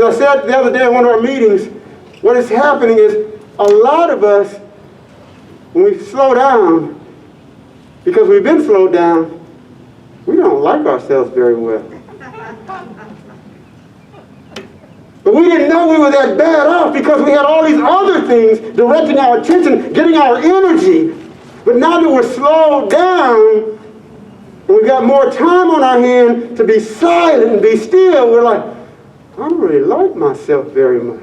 I said the other day in one of our meetings, what is happening is a lot of us, when we slow down, because we've been slowed down, we don't like ourselves very well. But we didn't know we were that bad off because we had all these other things directing our attention, getting our energy. But now that we're slowed down, and we've got more time on our hand to be silent and be still, we're like, I don't really like myself very much.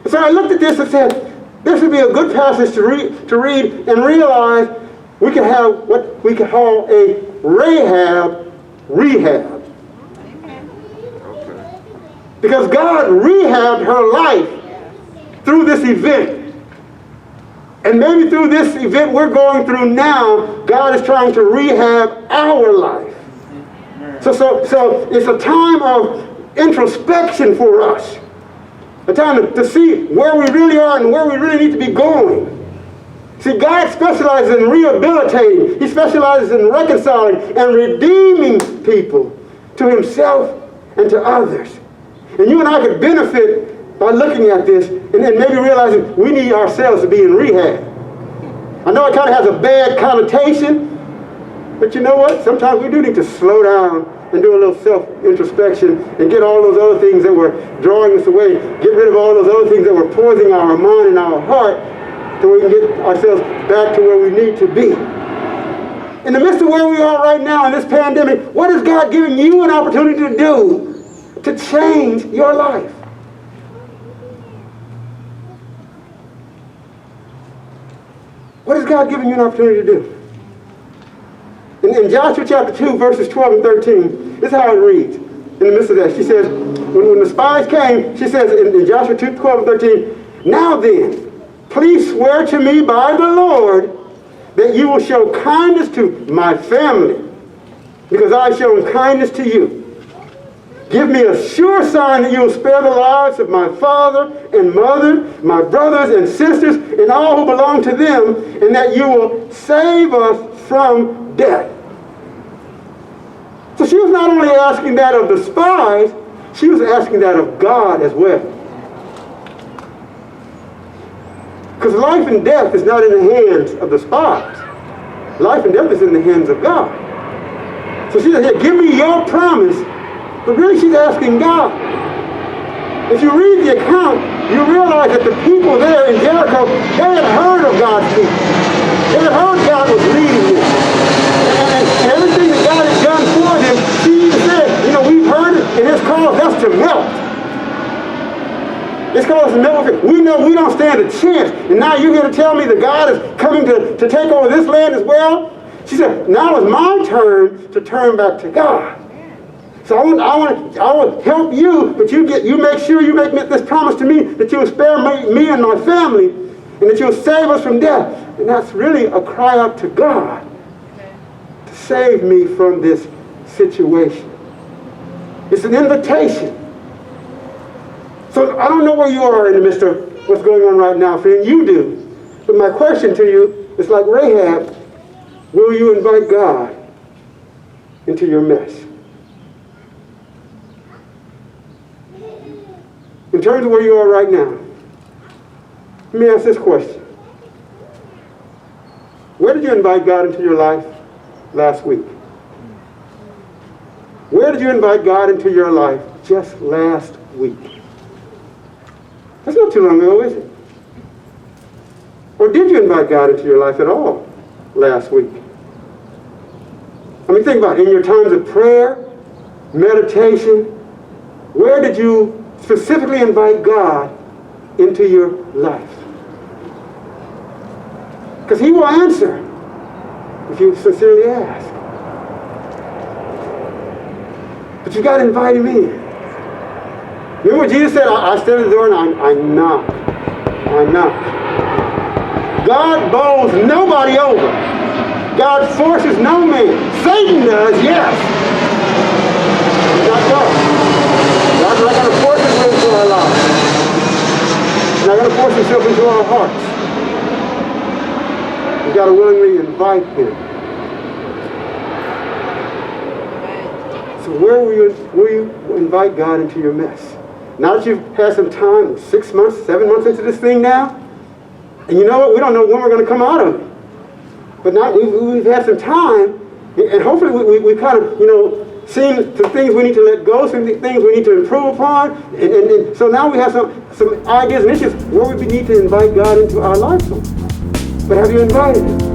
So I looked at this and said, this would be a good passage to read and realize we could have what we could call a Rahab Rehab. Because God rehabbed her life through this event. And maybe through this event we're going through now, God is trying to rehab our life. So it's a time of introspection for us. A time to see where we really are and where we really need to be going. See, God specializes in rehabilitating. He specializes in reconciling and redeeming people to himself and to others. And you and I could benefit by looking at this and then maybe realizing we need ourselves to be in rehab. I know it kind of has a bad connotation, but you know what? Sometimes we do need to slow down and do a little self-introspection and get all those other things that were drawing us away, get rid of all those other things that were poisoning our mind and our heart so we can get ourselves back to where we need to be. In the midst of where we are right now in this pandemic, what is God giving you an opportunity to do to change your life? What is God giving you an opportunity to do? In Joshua chapter 2, verses 12 and 13, this is how it reads. In the midst of that, she says, when the spies came, she says in Joshua 2, 12 and 13, now then, please swear to me by the Lord that you will show kindness to my family, because I have shown kindness to you. Give me a sure sign that you will spare the lives of my father and mother, my brothers and sisters, and all who belong to them, and that you will save us from death. So she was not only asking that of the spies, she was asking that of God as well. Because life and death is not in the hands of the spies. Life and death is in the hands of God. So she said, here, give me your promise. But really she's asking God. If you read the account, you realize that the people there in Jericho, they had heard of God's people. They had heard God was leading them. And everything that God had done for them, she even said, we've heard it, and it's caused us to melt. It's caused us to melt. We know we don't stand a chance. And now you're here to tell me that God is coming to take over this land as well? She said, now it's my turn to turn back to God. So I want to help you, but you make sure you make this promise to me that you will spare me and my family, and that you will save us from death. And that's really a cry out to God to save me from this situation. It's an invitation. So I don't know where you are in the midst of what's going on right now, friend. You do. But my question to you is like Rahab, will you invite God into your mess? In terms of where you are right now, let me ask this question. Where did you invite God into your life last week? Where did you invite God into your life just last week? That's not too long ago, is it? Or did you invite God into your life at all last week? I mean, think about it. In your times of prayer, meditation, where did you specifically invite God into your life? Because he will answer if you sincerely ask. But you got to invite him in. Remember what Jesus said? I stand at the door and I knock. I knock. God bowls nobody over. God forces no man. Satan does, yes. Not God. God's not going to force his will into our lives. He's not going to force himself into our hearts. We've got to willingly invite him. So where will you invite God into your mess? Now that you've had some time, 6 months, 7 months into this thing now, and you know what? We don't know when we're going to come out of it. But now we've had some time, and hopefully we kind of, seen some things we need to let go, some things we need to improve upon, and so now we have some ideas and issues where we need to invite God into our lives. But have you invited Him?